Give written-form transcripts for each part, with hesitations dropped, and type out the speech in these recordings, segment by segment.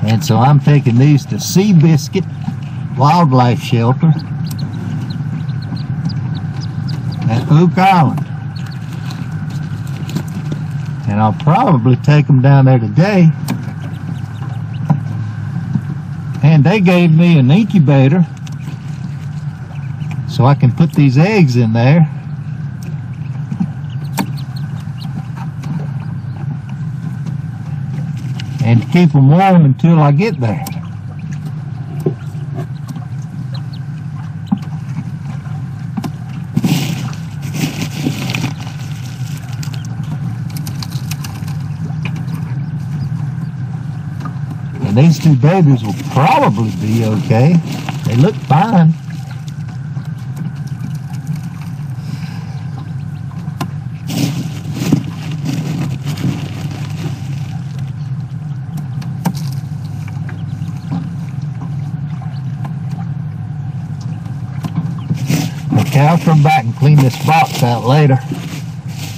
And so I'm taking these to Seabiscuit Wildlife Shelter at Oak Island. And I'll probably take them down there today. And they gave me an incubator so I can put these eggs in there. And keep them warm until I get there. And these two babies will probably be okay. They look fine. I'll come back and clean this box out later,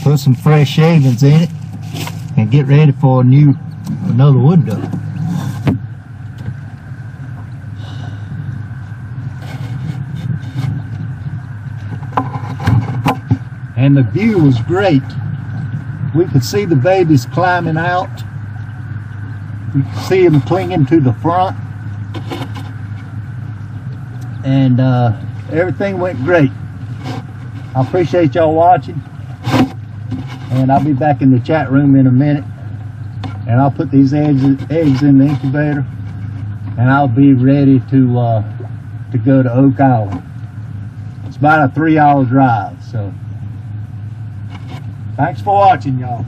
put some fresh shavings in it, and get ready for another wood duck. And the view was great. We could see the babies climbing out. We could see them clinging to the front. And everything went great. I appreciate y'all watching, and I'll be back in the chat room in a minute, and I'll put these eggs in the incubator, and I'll be ready to go to Oak Island. It's about a 3-hour drive, so thanks for watching, y'all.